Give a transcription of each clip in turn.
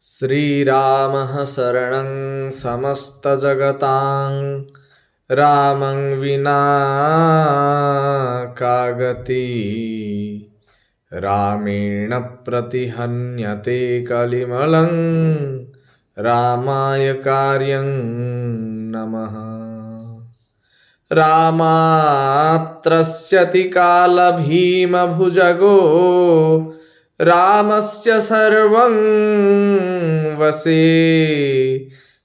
श्रीरामः शरणं समस्तजगतां रामं विना का गति। रामेण प्रतिहन्यते कलिमलं रामाय कार्यं नमः। रामात्रस्यति कालभीमभुजगो रामस्य सर्वं वशे।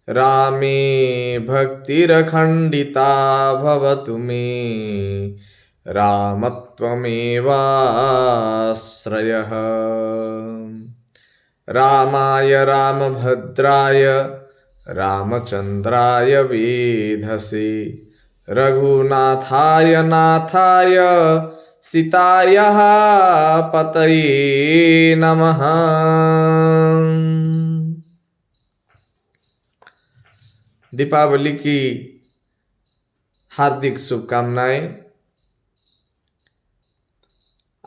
रामे भक्तिरखण्डिता भवतु मे रामत्वमेवाश्रयः। रामाय रामभद्राय रामचन्द्राय वेधसे रघुनाथाय नाथाय सीतायाः पतये नमः। दीपावली की हार्दिक शुभकामनाएं।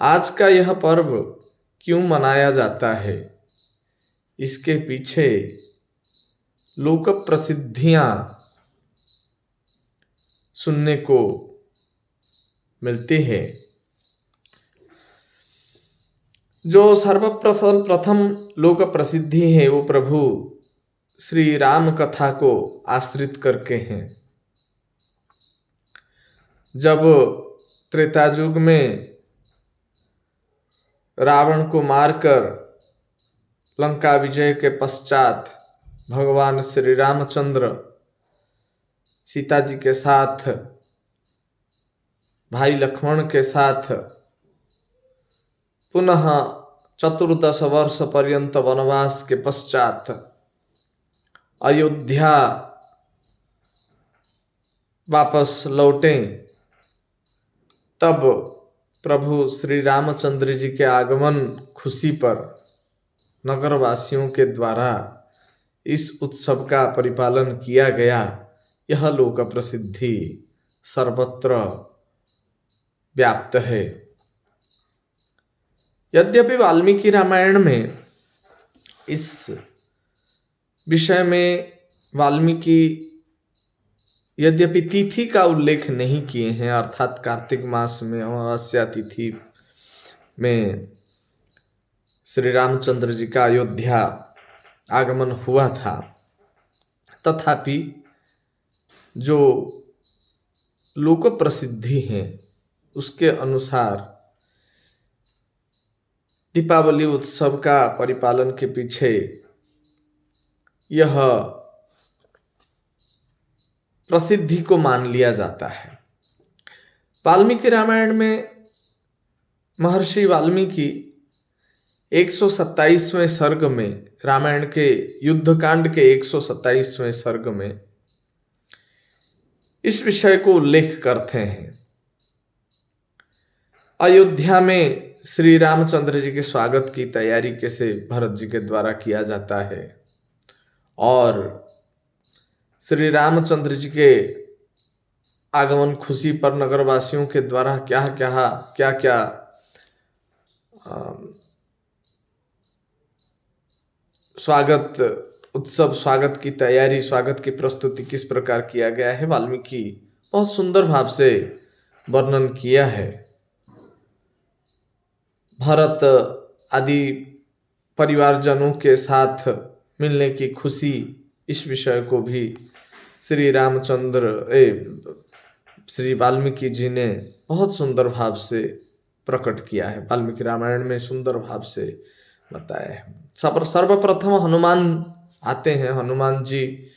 आज का यह पर्व क्यों मनाया जाता है, इसके पीछे लोक प्रसिद्धियां सुनने को मिलती है। जो सर्वप्रथम लोक प्रसिद्धि है वो प्रभु श्री राम कथा को आश्रित करके हैं। जब त्रेता युग में रावण को मारकर लंका विजय के पश्चात भगवान श्री रामचंद्र सीता जी के साथ, भाई लक्ष्मण के साथ पुनः 14 वर्ष पर्यंत वनवास के पश्चात अयोध्या वापस लौटे, तब प्रभु श्री रामचंद्र जी के आगमन खुशी पर नगरवासियों के द्वारा इस उत्सव का परिपालन किया गया। यह लोक प्रसिद्धि सर्वत्र व्याप्त है। यद्यपि वाल्मीकि रामायण में इस विषय में वाल्मीकि यद्यपि तिथि का उल्लेख नहीं किए हैं, अर्थात कार्तिक मास में अमावस्या तिथि में श्री रामचंद्र जी का अयोध्या आगमन हुआ था, तथापि जो लोक प्रसिद्धि है उसके अनुसार दीपावली उत्सव का परिपालन के पीछे यह प्रसिद्धि को मान लिया जाता है। वाल्मीकि रामायण में महर्षि वाल्मीकि 127वें सर्ग में, रामायण के युद्धकांड के 127वें सर्ग में इस विषय को उल्लेख करते हैं। अयोध्या में श्री रामचंद्र जी के स्वागत की तैयारी कैसे भरत जी के द्वारा किया जाता है और श्री रामचंद्र जी के आगमन खुशी पर नगरवासियों के द्वारा क्या स्वागत की तैयारी, स्वागत की प्रस्तुति किस प्रकार किया गया है, वाल्मीकि बहुत सुंदर भाव से वर्णन किया है। भरत आदि परिवारजनों के साथ मिलने की खुशी, इस विषय को भी श्री वाल्मीकि जी ने बहुत सुंदर भाव से प्रकट किया है। वाल्मीकि रामायण में सुंदर भाव से बताया है। सर्वप्रथम हनुमान आते हैं। हनुमान जी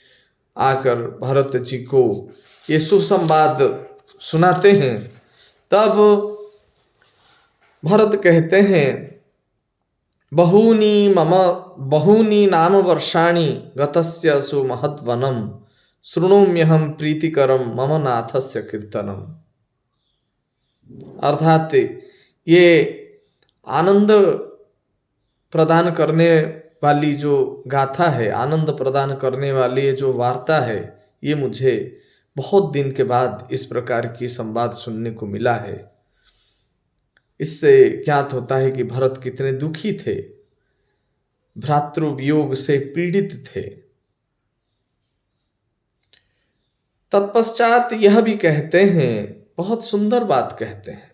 आकर भरत जी को ये सुसंवाद सुनाते हैं। तब भरत कहते हैं, बहूनि नाम वर्षाणि गतस्य सुमहद्वनम शृणोम्यहं प्रीतिकरम मम नाथस्य कीर्तनम। अर्थात ये आनंद प्रदान करने वाली जो गाथा है, आनंद प्रदान करने वाली जो वार्ता है, ये मुझे बहुत दिन के बाद इस प्रकार की संवाद सुनने को मिला है। इससे ज्ञात होता है कि भरत कितने दुखी थे। भ्रातृ वियोग से पीड़ित थे। तत्पश्चात यह भी कहते हैं, बहुत सुंदर बात कहते हैं,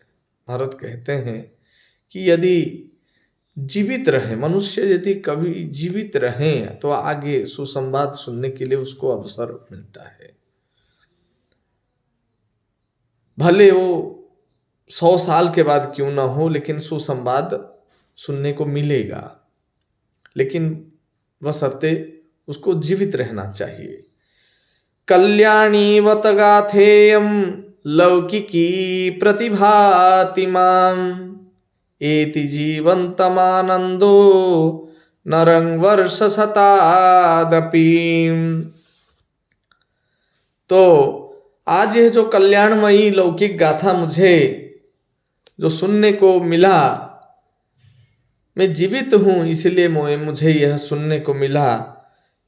भरत कहते हैं कि यदि जीवित रहे मनुष्य, यदि कभी जीवित रहे तो आगे सुसंवाद सुनने के लिए उसको अवसर मिलता है। भले वो 100 साल के बाद क्यों ना हो, लेकिन सुसंवाद सुनने को मिलेगा, लेकिन बशर्ते उसको जीवित रहना चाहिए। कल्याणीवत गाथेयं लौकिकी प्रतिभाति माम एति जीवन्तमानंदो नरं वर्ष शतादपि। तो आज यह जो कल्याणमयी लौकिक गाथा मुझे जो सुनने को मिला, मैं जीवित हूँ इसलिए मुझे यह सुनने को मिला,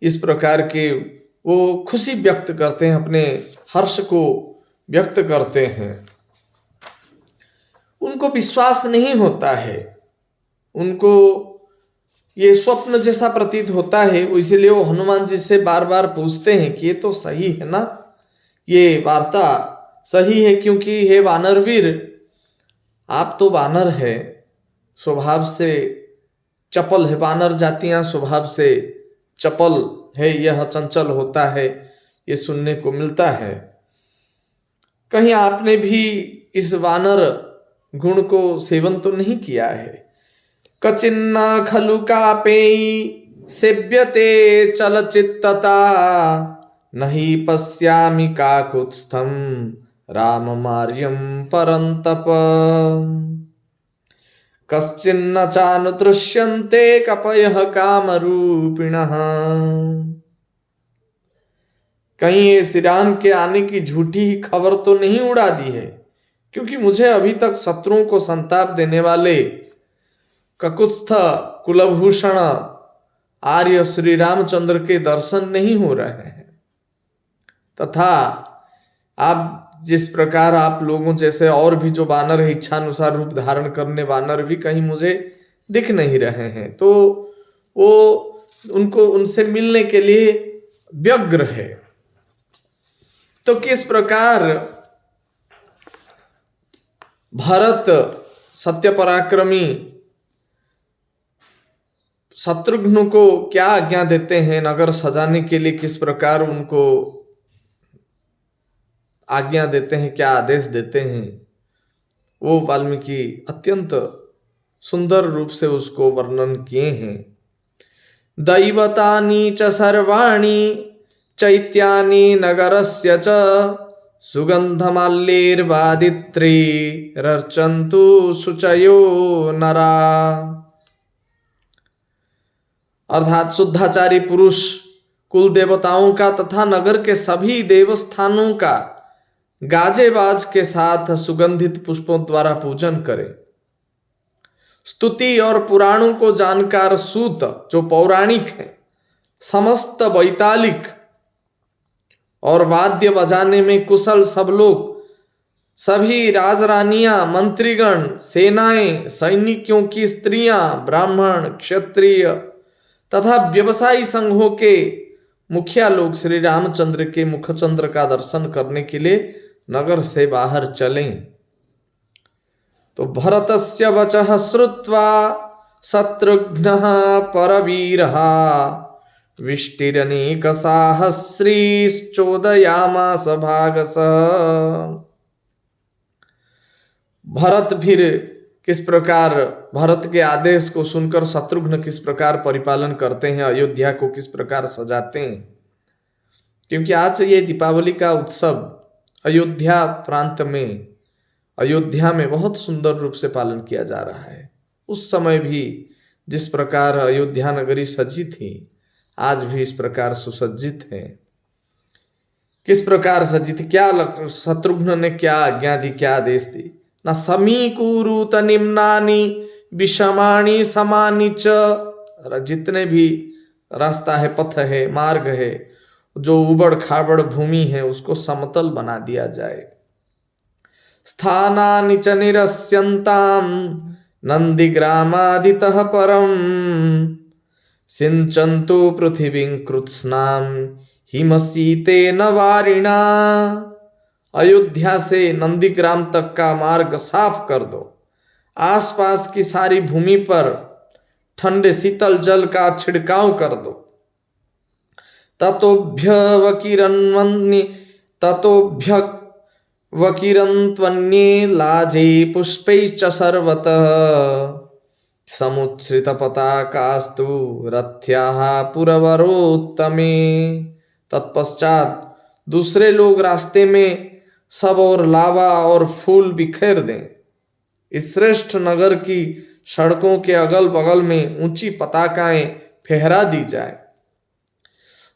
इस प्रकार के वो खुशी व्यक्त करते हैं, अपने हर्ष को व्यक्त करते हैं। उनको विश्वास नहीं होता है, उनको ये स्वप्न जैसा प्रतीत होता है, इसलिए वो हनुमान जी से बार बार पूछते हैं कि ये तो सही है ना, ये वार्ता सही है, क्योंकि हे वानरवीर, आप तो वानर है, स्वभाव से चपल है, वानर जातियां स्वभाव से चपल है, यह चंचल होता है, ये सुनने को मिलता है। कहीं आपने भी इस वानर गुण को सेवन तो नहीं किया है। कचिन्ना खलु कापेयी सेव्यते चलचित्तता नहीं पश्यामि काकुत्स्थं राममार्यं परन्तप। कश्चिन्न चानुदृश्यन्ते कपयः कामरूपिणः। कहीं ये श्री राम के आने की झूठी खबर तो नहीं उड़ा दी है, क्योंकि मुझे अभी तक शत्रुओं को संताप देने वाले ककुत्स्थ कुलभूषण आर्य श्री रामचंद्र के दर्शन नहीं हो रहे हैं। तथा आप जिस प्रकार आप लोगों जैसे और भी जो वानर है, इच्छानुसार रूप धारण करने वानर भी कहीं मुझे दिख नहीं रहे हैं, तो वो उनको उनसे मिलने के लिए व्यग्र है। तो किस प्रकार भरत सत्य पराक्रमी शत्रुघ्न को क्या आज्ञा देते हैं, नगर सजाने के लिए किस प्रकार उनको आज्ञा देते हैं, क्या आदेश देते हैं, वो वाल्मीकि अत्यंत सुंदर रूप से उसको वर्णन किए हैं। दैवतानि च सर्वाणि चैत्यानि नगरस्य च सुगंधमाल्यैर्वादित्रे रर्चन्तु शुचयो नरा। अर्थात शुद्धाचारी पुरुष कुल देवताओं का तथा नगर के सभी देवस्थानों का गाजेबाज के साथ सुगंधित पुष्पों द्वारा पूजन करें। स्तुति और पुराणों को जानकार सूत जो पौराणिक हैं, समस्त वैतालिक और वाद्य बजाने में कुशल सब लोग, सभी राजरानियां, मंत्रीगण, सेनाएं, सैनिकों की स्त्रियां, ब्राह्मण, क्षत्रिय तथा व्यवसायी संघों के मुखिया लोग श्री रामचंद्र के मुखचंद्र का दर्शन करने के लिए नगर से बाहर चलें। तो भरतस्य वचः श्रुत्वा शत्रुघ्नः परवीरः विष्टिरनेकसाहस्रीश्चोदयामास भागसः। भरत फिर किस प्रकार भरत के आदेश को सुनकर शत्रुघ्न किस प्रकार परिपालन करते हैं, अयोध्या को किस प्रकार सजाते हैं, क्योंकि आज ये दीपावली का उत्सव अयोध्या प्रांत में, अयोध्या में बहुत सुंदर रूप से पालन किया जा रहा है। उस समय भी जिस प्रकार अयोध्या नगरी सजी थी, आज भी इस प्रकार सुसज्जित है। किस प्रकार सजी थी, क्या शत्रुघ्न ने क्या आज्ञा दी, क्या आदेश दी। न समीकुरुत निम्नानि विषमाणि समानि च। जितने भी रास्ता है, पथ है, मार्ग है, जो उबड़ खाबड़ भूमि है, उसको समतल बना दिया जाए। स्थानानि च निरस्यन्तां नंदिग्रामादितः परम सिंचन्तु पृथिवीं कृत्स्नां हिमशीतेन वारिणा। अयोध्या से नंदीग्राम तक का मार्ग साफ कर दो, आसपास की सारी भूमि पर ठंडे शीतल जल का छिड़काव कर दो। ततोभ्यवकिरन्त्वन्ये लाजे पुष्पैश्च सर्वतः समुच्छ्रितपताकास्तु रथ्याः पुरवरोत्तमे। तत्पश्चात दूसरे लोग रास्ते में सब और लावा और फूल बिखेर दें। इस श्रेष्ठ नगर की सड़कों के अगल बगल में ऊंची पताकाएं फहरा दी जाए।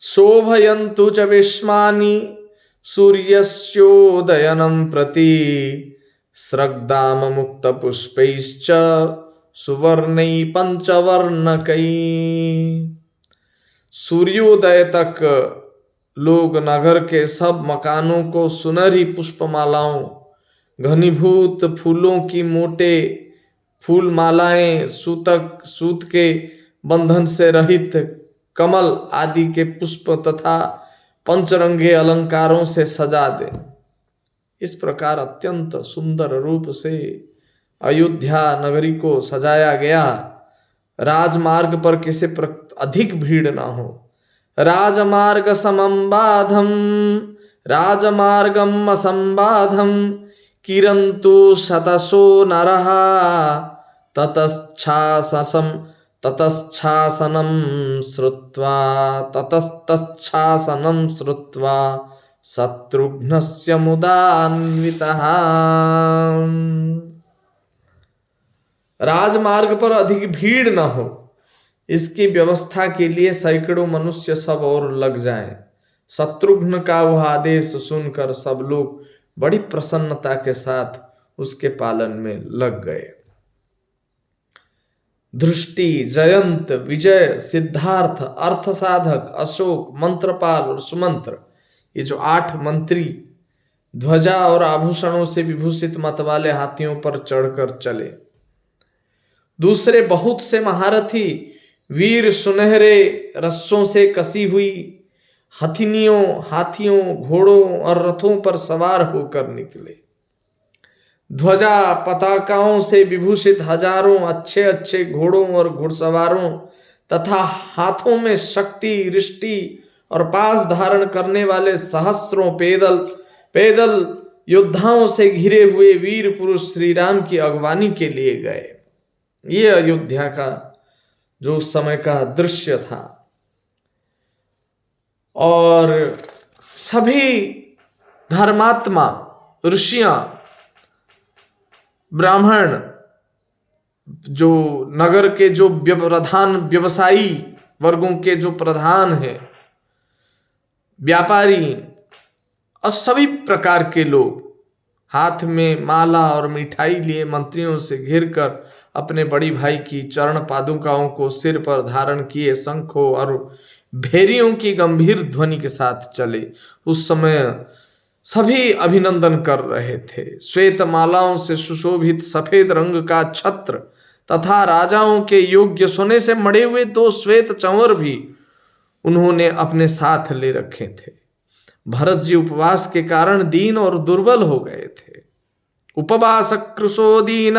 शोभयन्तु च विश्वानि सूर्यस्योदयनं प्रति स्रग्दाम मुक्त पुष्पैश्च सुवर्णै पंचवर्णकै। सूर्योदय तक लोग नगर के सब मकानों को सुनहरी पुष्पमालाओं, घनीभूत फूलों की मोटे फूल मालाएं, सूत के बंधन से रहित कमल आदि के पुष्प तथा पंचरंगे अलंकारों से सजा दे। इस प्रकार अत्यंत सुंदर रूप से अयोध्या नगरी को सजाया गया। राजमार्ग पर किसी अधिक भीड़ ना हो। राजमार्ग समम बाधम राजमार्गम असंबाधम किरंतु शतसो नरः ततश्चासनं श्रुत्वा शत्रुघ्नस्य मुदान्वितः। राजमार्ग पर अधिक भीड़ न हो, इसकी व्यवस्था के लिए सैकड़ों मनुष्य सब और लग जाएं। शत्रुघ्न का वह आदेश सुनकर सब लोग बड़ी प्रसन्नता के साथ उसके पालन में लग गए। धृष्टि, जयंत, विजय, सिद्धार्थ, अर्थसाधक, अशोक, मंत्रपाल और सुमंत्र, ये जो 8 मंत्री ध्वजा और आभूषणों से विभूषित मत वाले हाथियों पर चढ़कर चले। दूसरे बहुत से महारथी वीर सुनहरे रस्सों से कसी हुई हथिनियों, हाथियों, घोड़ों और रथों पर सवार होकर निकले। ध्वजा पताकाओं से विभूषित हजारों अच्छे अच्छे घोड़ों और घुड़सवारों तथा हाथों में शक्ति, रिष्टि और पास धारण करने वाले सहस्रों पैदल योद्धाओं से घिरे हुए वीर पुरुष श्री राम की अगवानी के लिए गए। ये अयोध्या का जो उस समय का दृश्य था। और सभी धर्मात्मा, ऋषियां, ब्राह्मण, जो नगर के जो प्रधान व्यवसायी वर्गों के जो प्रधान हैं, व्यापारी और सभी प्रकार के लोग हाथ में माला और मिठाई लिए मंत्रियों से घिरकर अपने बड़ी भाई की चरण पादुकाओं को सिर पर धारण किए शंखों और भेरियों की गंभीर ध्वनि के साथ चले। उस समय सभी अभिनंदन कर रहे थे। श्वेत मालाओं से सुशोभित सफेद रंग का छत्र तथा राजाओं के योग्य सोने से मढ़े हुए 2 श्वेत चंवर भी उन्होंने अपने साथ ले रखे थे। भरत जी उपवास के कारण दीन और दुर्बल हो गए थे। उपवास कृशो दीन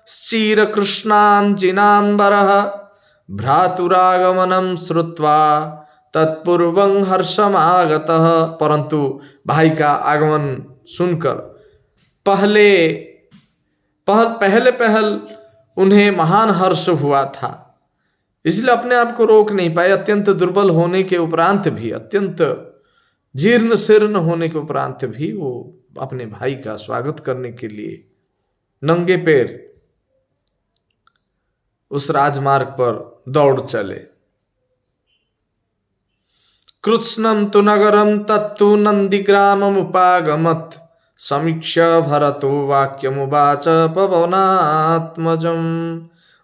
श्चीर कृष्णांजिनांबरः भ्रातुरागमनं श्रुत्वा तत्पूर्वं हर्षमागतः। परंतु भाई का आगमन सुनकर पहल उन्हें महान हर्ष हुआ था, इसलिए अपने आप को रोक नहीं पाए। अत्यंत दुर्बल होने के उपरांत भी, अत्यंत जीर्ण शीर्ण होने के उपरांत भी वो अपने भाई का स्वागत करने के लिए नंगे पैर उस राजमार्ग पर दौड़ चले। कृत्स्नं तु नगरं तत्तु नंदीग्राममुपागमत् समीक्ष्य भरतो वाक्यमुवाच पवनात्मजम्।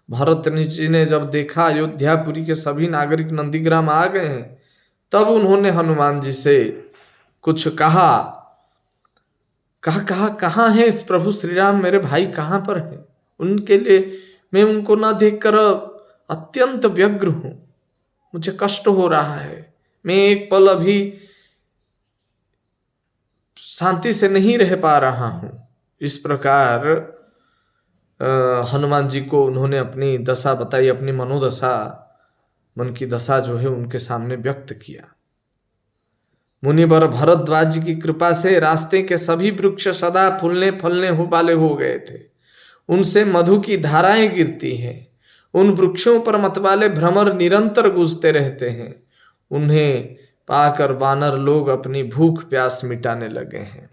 भरत जी ने जब देखा अयोध्यापुरी के सभी नागरिक नंदीग्राम आ गए हैं, तब उन्होंने हनुमान जी से कुछ कहा। कहाँ है इस प्रभु श्री राम, मेरे भाई कहाँ पर है? उनके लिए मैं उनको ना देखकर अत्यंत व्यग्र हूं। मुझे कष्ट हो रहा है, मैं एक पल अभी शांति से नहीं रह पा रहा हूं। इस प्रकार हनुमान जी को उन्होंने अपनी दशा बताई, अपनी मनोदशा, मन की दशा जो है उनके सामने व्यक्त किया। मुनिवर भरद्वाज जी की कृपा से रास्ते के सभी वृक्ष सदा फूलने फलने वाले हो गए थे। उनसे मधु की धाराएं गिरती हैं। उन वृक्षों पर मतवाले भ्रमर निरंतर गूंजते रहते हैं। उन्हें पाकर वानर लोग अपनी भूख प्यास मिटाने लगे हैं।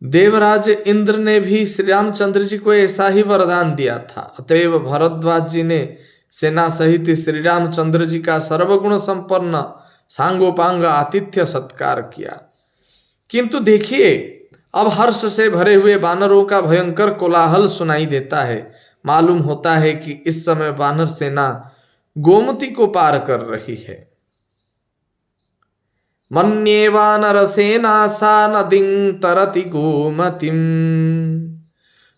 देवराज इंद्र ने भी श्री रामचंद्र जी को ऐसा ही वरदान दिया था। अतएव भरद्वाज जी ने सेना सहित श्री रामचंद्र जी का सर्वगुण संपन्न सांगोपांग आतिथ्य सत्कार किया। किंतु देखिए, अब हर्ष से भरे हुए वानरों का भयंकर कोलाहल सुनाई देता है। मालूम होता है कि इस समय वानर सेना गोमती को पार कर रही है। मन्ये वानर सेना सा नदीं तरति गोमतिम,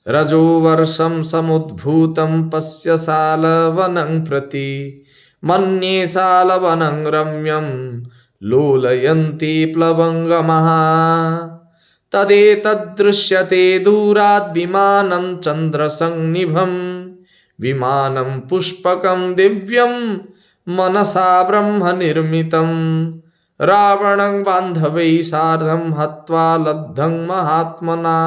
रजो वर्षम समुद्भूतं पश्य सालवनं प्रति, मन्ये सालवनं रम्यं लोलयन्ति प्लवंगमः, तदेतदृश्यते दूरात् विमानं चन्द्रसंनिभं, विमानं पुष्पकं दिव्यं मनसा ब्रह्म निर्मितं, रावणं बांधवैः सार्धं हत्वा लब्धं महात्मना।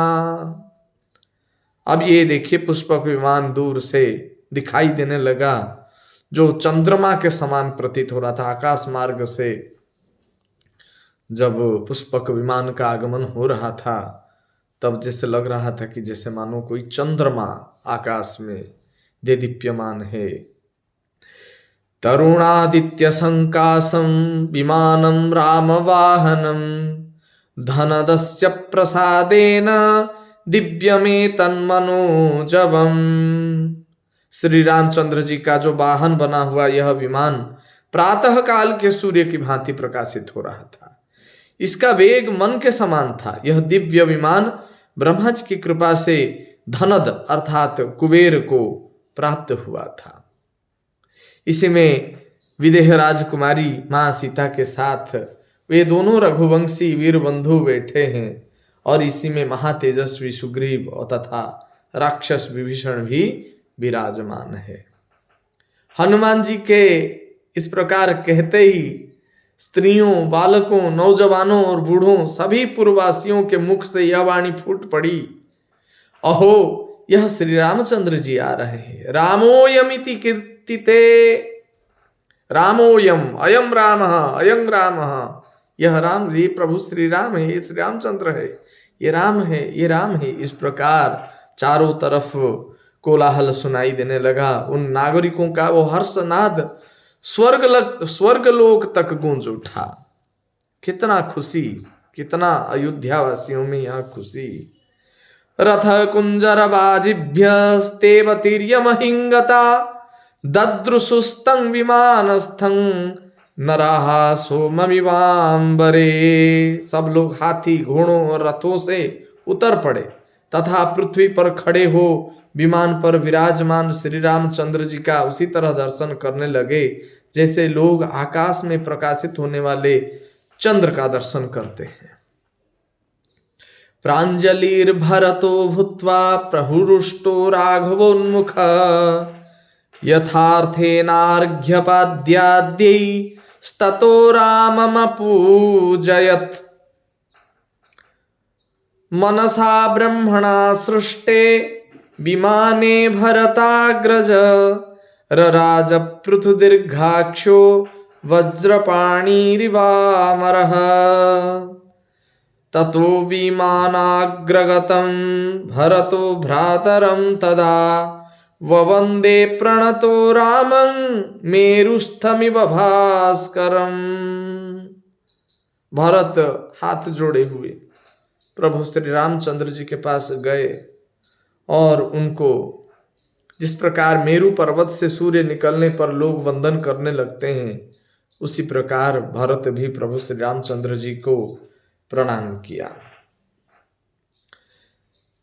अब ये देखिए, पुष्पक विमान दूर से दिखाई देने लगा, जो चंद्रमा के समान प्रतीत हो रहा था। आकाश मार्ग से जब पुष्पक विमान का आगमन हो रहा था, तब जैसे लग रहा था कि जैसे मानो कोई चंद्रमा आकाश में देदीप्यमान है। तरुणादित्य संकाशं विमानं रामवाहनं, धनदस्य प्रसादेन दिव्यमेतन्मनोजवम्। श्री रामचंद्र जी का जो वाहन बना हुआ यह विमान प्रातः काल के सूर्य की भांति प्रकाशित हो रहा था। इसका वेग मन के समान था। यह दिव्य विमान ब्रह्मा जी की कृपा से धनद अर्थात कुबेर को प्राप्त हुआ था। इसी में विदेह राजकुमारी मां सीता के साथ वे दोनों रघुवंशी वीर बंधु बैठे हैं, और इसी में महातेजस्वी सुग्रीव और तथा राक्षस विभीषण भी विराजमान है। हनुमान जी के इस प्रकार कहते ही स्त्रियों, बालकों, नौजवानों और बूढ़ों सभी पूर्ववासियों के मुख से यह वाणी फूट पड़ी, अहो यह श्री रामचंद्र जी आ रहे हैं। रामोयमिति कीर्तिते, रामोयम अयम रामः अयं रामः, यह राम, ये प्रभु श्री राम है, ये श्री रामचंद्र है, ये राम है, ये राम है। इस प्रकार चारों तरफ कोलाहल सुनाई देने लगा। उन नागरिकों का वो हर्षनाद स्वर्गलोक तक गूंज उठा। कितना खुशी, कितना अयोध्या वासियों में यहाँ खुशी। रथ कुंजर बाजिभ्यस्तेव तिर्यमहिंगता, दद्रुसुस्तं विमानस्थं नराः सोममिवांबरे। सब लोग हाथी, घोड़ों और रथों से उतर पड़े तथा पृथ्वी पर खड़े हो विमान पर विराजमान श्री रामचंद्र जी का उसी तरह दर्शन करने लगे जैसे लोग आकाश में प्रकाशित होने वाले चंद्र का दर्शन करते हैं। प्रांजलिर्भरतो भूत्वा प्रहुरुष्टो राघवोन्मुख, यथार्थेनार्घ्यपाद्याद्यै स्ततो राममपूजयत्। मनसा ब्रह्मणा सृष्टे विमाने भरताग्रज, रराज पृथुदीर्घाक्षो वज्रपाणिरिवामरः। ततो विमानाग्रगतं भरतो भ्रातरं तदा, ववन्दे प्रणतो रामं मेरुस्थमिव भास्करम्। भरत हाथ जोड़े हुए प्रभु श्री रामचंद्र जी के पास गए और उनको जिस प्रकार मेरु पर्वत से सूर्य निकलने पर लोग वंदन करने लगते हैं, उसी प्रकार भरत भी प्रभु श्री रामचंद्र जी को प्रणाम किया।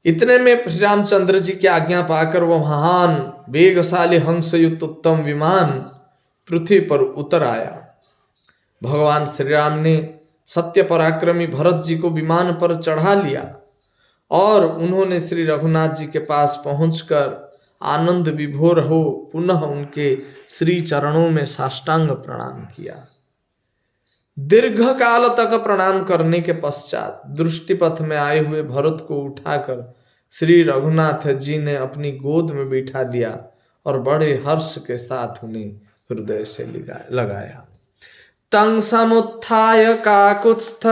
इतने में श्री रामचंद्र जी की आज्ञा पाकर वह महान वेगशाली हंसयुक्त उत्तम विमान पृथ्वी पर उतर आया। भगवान श्री राम ने सत्य पराक्रमी भरत जी को विमान पर चढ़ा लिया और उन्होंने श्री रघुनाथ जी के पास पहुंचकर आनंद विभोर हो पुनः उनके श्री चरणों में साष्टांग प्रणाम किया। दीर्घ काल तक प्रणाम करने के पश्चात दृष्टिपथ में आए हुए भरत को उठाकर श्री रघुनाथ जी ने अपनी गोद में बिठा लिया और बड़े हर्ष के साथ उन्हें हृदय से लगाया। तं समुत्थाय काकुत्स्थ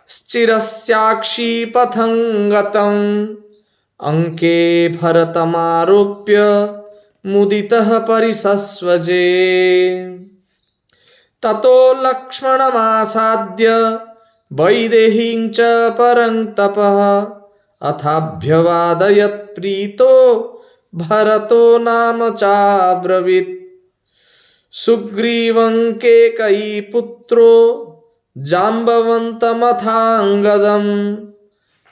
चिरस्याक्षी पथं गतम् अंके भरतमारोप्य मुदितः परिसस्वजे। ततो लक्ष्मणमासाद्य वैदेहीं च परं तपः अथाभ्यवादयत् प्रीतो भरतो नाम चाब्रवीत्। सुग्रीवं केकयी पुत्रो जाम्बवन्तमथाङ्गदं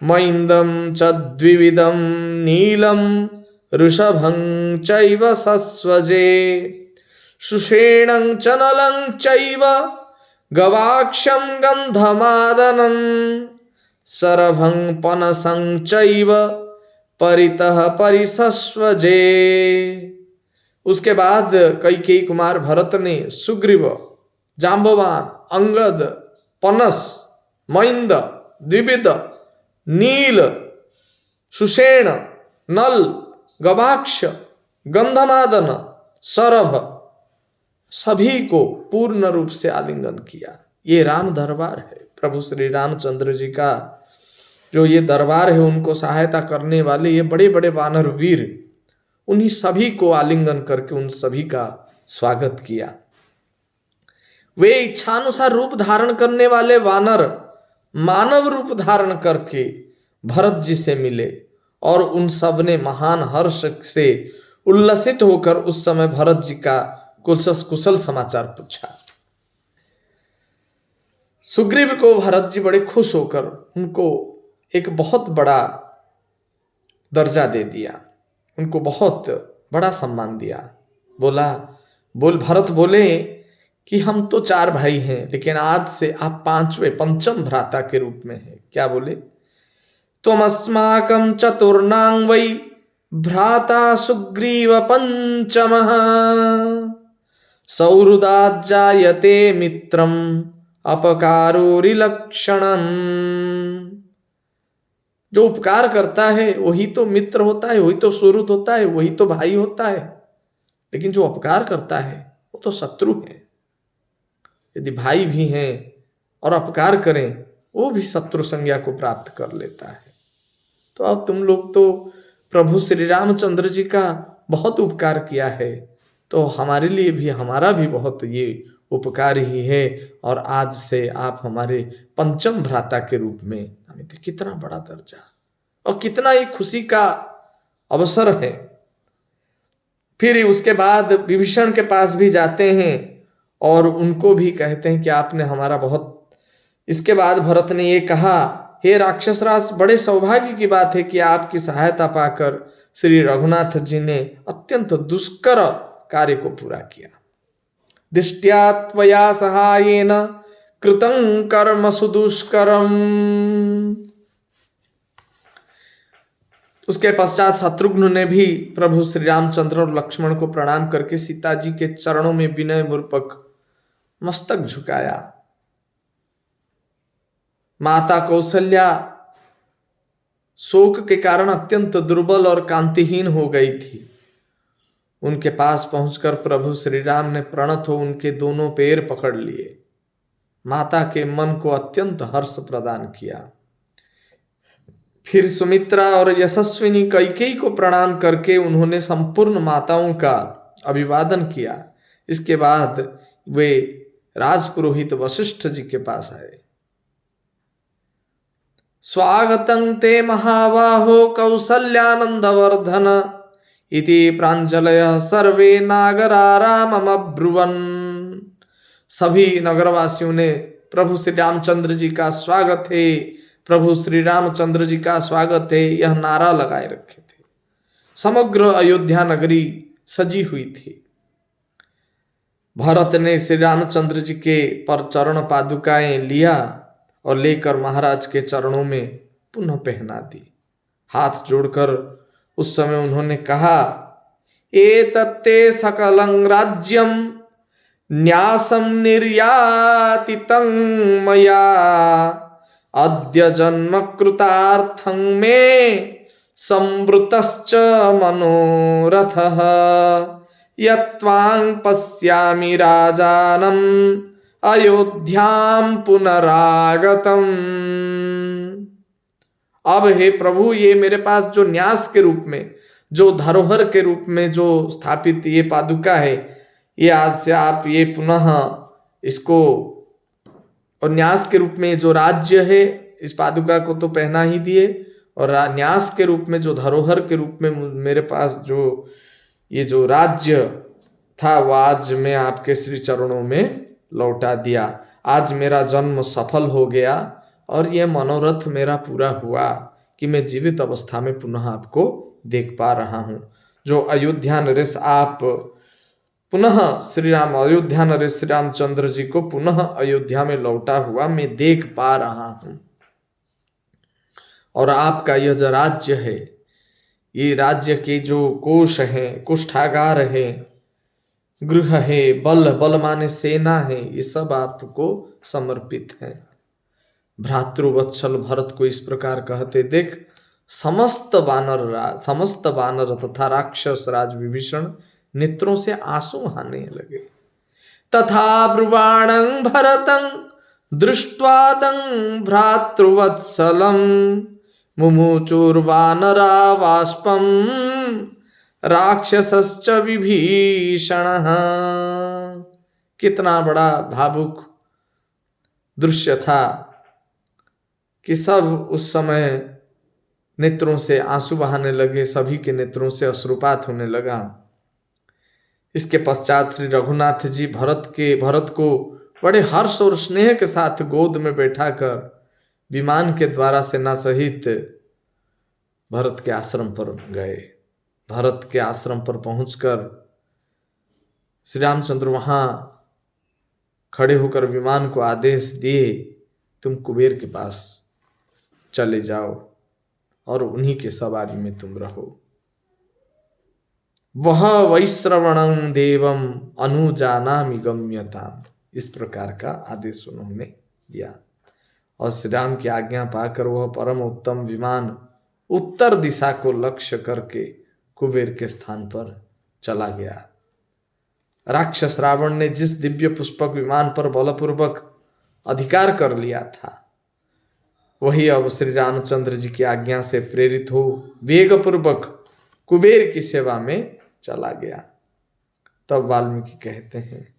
मैन्दं च द्विविधं नीलं वृषभं चैव सस्वजे। सुषेणं च नलं चैव गवाक्षं गन्धमादनं सरभं पनसं चैव परितः परिसस्वजे। उसके बाद कैकेयी कुमार भरत ने सुग्रीव, जाम्बवान, अंगद, पनस, मैंद, द्विविध, नील, सुषेण, नल, गवाक्ष, गंधमादन, सरभ सभी को पूर्ण रूप से आलिंगन किया। ये राम दरबार है, प्रभु श्री रामचंद्र जी का जो ये दरबार है, उनको सहायता करने वाले ये बड़े बड़े वानर वीर, उन्हीं सभी को आलिंगन करके उन सभी का स्वागत किया। वे इच्छानुसार रूप धारण करने वाले वानर मानव रूप धारण करके भरत जी से मिले और उन सब ने महान हर्ष से उल्लसित होकर उस समय भरत जी का कुशल समाचार पूछा। सुग्रीव को भरत जी बड़े खुश होकर उनको एक बहुत बड़ा दर्जा दे दिया, उनको बहुत बड़ा सम्मान दिया। भरत बोले कि हम तो 4 भाई हैं, लेकिन आज से आप 5वें पंचम भ्राता के रूप में हैं। क्या बोले? त्वमस्माकं चतुर्णां वै भ्राता सुग्रीव पंचमः सौहृदात् जायते मित्रम अपकारोरिलक्षणम्। जो उपकार करता है वही तो मित्र होता है, वही तो सुहृद होता है, वही तो भाई होता है। लेकिन जो अपकार करता है वो तो शत्रु है। यदि भाई भी हैं और अपकार करें, वो भी शत्रु संज्ञा को प्राप्त कर लेता है। तो अब तुम लोग तो प्रभु श्री रामचंद्र जी का बहुत उपकार किया है, तो हमारे लिए भी, हमारा भी बहुत ये उपकार ही है, और आज से आप हमारे पंचम भ्राता के रूप में हमें। तो कितना बड़ा दर्जा और कितना ही खुशी का अवसर है। फिर उसके बाद विभीषण के पास भी जाते हैं और उनको भी कहते हैं कि आपने हमारा बहुत। इसके बाद भरत ने ये कहा, हे राक्षसराज, बड़े सौभाग्य की बात है कि आपकी सहायता पाकर श्री रघुनाथ जी ने अत्यंत दुष्कर कार्य को पूरा किया। दिष्ट्या त्वया सहायेन कृतं कर्म सुदुष्करम्। उसके पश्चात शत्रुघ्न ने भी प्रभु श्री रामचंद्र और लक्ष्मण को प्रणाम करके सीता जी के चरणों में विनय पूर्वक मस्तक झुकाया। माता कौशल्या शोक के कारण अत्यंत दुर्बल और कांतिहीन हो गई थी। उनके पास पहुंचकर प्रभु श्री राम ने प्रणत हो उनके दोनों पैर पकड़ लिए, माता के मन को अत्यंत हर्ष प्रदान किया। फिर सुमित्रा और यशस्विनी कैकेयी को प्रणाम करके उन्होंने संपूर्ण माताओं का अभिवादन किया। इसके बाद वे राजपुरोहित वशिष्ठ जी के पास आए। स्वागतं ते महाबाहो कौसल्यानंदवर्धन इति प्रांजलयः सर्वे नागराराममब्रुवन्। सभी नगरवासियों ने प्रभु श्री रामचंद्र जी का स्वागत है, प्रभु श्री रामचंद्र जी का स्वागत है, यह नारा लगाए रखे थे। समग्र अयोध्या नगरी सजी हुई थी। भरत ने श्री रामचंद्र जी के पर चरण पादुकाएं लिया और लेकर महाराज के चरणों में पुनः पहना दी। हाथ जोड़कर उस समय उन्होंने कहा, एतत्ते सकलं राज्यम न्यासं निर्यातितं मया अद्य जन्म कृतार्थं मे संवृतश्च मनोरथः यत्त्वां पश्यामि राजानम् अयोध्यां पुनरागतम्। अब हे प्रभु, ये मेरे पास जो न्यास के रूप में, जो धरोहर के रूप में जो स्थापित ये पादुका है, ये आज से आप ये पुनः इसको, और न्यास के रूप में जो राज्य है, इस पादुका को तो पहना ही दिए, और न्यास के रूप में जो धरोहर के रूप में मेरे पास जो ये जो राज्य था, वो आज मैं आपके श्री चरणों में लौटा दिया। आज मेरा जन्म सफल हो गया और यह मनोरथ मेरा पूरा हुआ कि मैं जीवित अवस्था में पुनः आपको देख पा रहा हूँ। जो अयोध्या नरेश आप पुनः श्री राम, अयोध्या नरेश श्री रामचंद्र जी को पुनः अयोध्या में लौटा हुआ मैं देख पा रहा हूँ। और आपका यह जो राज्य है, ये राज्य के जो कोष हैं, कुष्ठागार है, गृह है, बल माने सेना है, ये सब आपको समर्पित है। भ्रातृवत्सल भरत को इस प्रकार कहते देख समस्त वानर तथा राक्षस राज विभीषण नेत्रों से आंसू आने लगे। तथा ब्रुवाणं भरतं दृष्ट्वा तं भ्रातृवत्सलं मुमुचुर्वानरा बाष्पं राक्षसश्च विभीषणः। कितना बड़ा भावुक दृश्य था कि सब उस समय नेत्रों से आंसू बहाने लगे, सभी के नेत्रों से अश्रुपात होने लगा। इसके पश्चात श्री रघुनाथ जी भरत को बड़े हर्ष और स्नेह के साथ गोद में बैठाकर विमान के द्वारा सेना सहित भरत के आश्रम पर गए। भरत के आश्रम पर पहुंचकर श्री रामचंद्र वहां खड़े होकर विमान को आदेश दिए, तुम कुबेर के पास चले जाओ और उन्हीं के सवारी में तुम रहो। वह वैश्रवणं देवम अनुजानामि गम्यताम, इस प्रकार का आदेश उन्होंने दिया। और श्री राम की आज्ञा पाकर वह परम उत्तम विमान उत्तर दिशा को लक्ष्य करके कुबेर के स्थान पर चला गया। राक्षस रावण ने जिस दिव्य पुष्पक विमान पर बलपूर्वक अधिकार कर लिया था, वही अब श्री रामचंद्र जी की आज्ञा से प्रेरित हो वेगपूर्वक कुबेर की सेवा में चला गया। तब वाल्मीकि कहते हैं,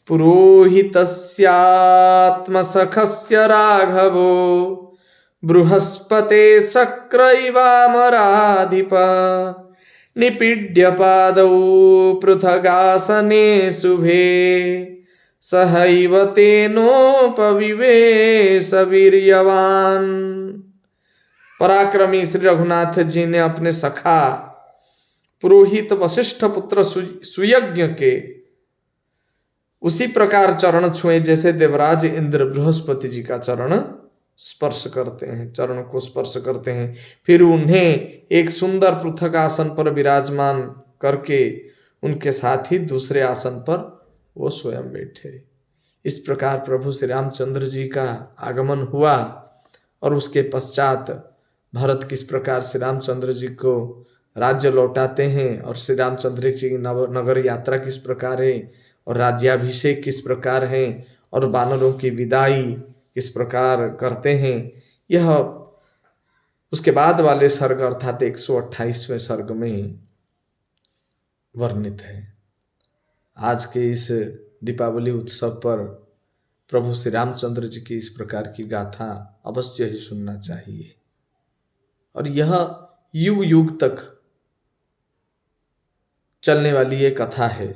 पुरोहितस्यात्मसखस्य राघवो बृहस्पते शक्रैवामराधिप निपीड्य पादौ पृथगासने शुभे सहैव तेनोपविवेश वीर्यवान। पराक्रमी श्री रघुनाथ जी ने अपने सखा पुरोहित वशिष्ठ पुत्र सुयज्ञ के उसी प्रकार चरण छुए जैसे देवराज इंद्र बृहस्पति जी का चरण स्पर्श करते हैं, चरण को स्पर्श करते हैं। फिर उन्हें एक सुंदर पृथक आसन पर विराजमान करके उनके साथ ही दूसरे आसन पर वो स्वयं बैठे। इस प्रकार प्रभु श्री रामचंद्र जी का आगमन हुआ और उसके पश्चात भरत किस प्रकार श्री रामचंद्र जी को राज्य लौटाते हैं और श्री रामचंद्र जी की नगर यात्रा किस प्रकार है और राज्याभिषेक किस प्रकार है और वानरों की विदाई किस प्रकार करते हैं, यह उसके बाद वाले सर्ग अर्थात 128वें सर्ग में वर्णित है। आज के इस दीपावली उत्सव पर प्रभु श्री रामचंद्र जी की इस प्रकार की गाथा अवश्य ही सुनना चाहिए। और यह युग युग तक चलने वाली ये कथा है,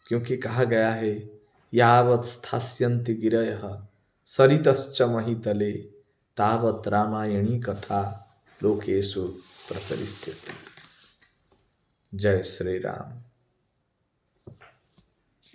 क्योंकि कहा गया है यावत् स्थास्यन्ति गिरयः सरितश्च महितले तावत् रामायणी कथा लोकेषु प्रचलिष्यति। जय श्री राम।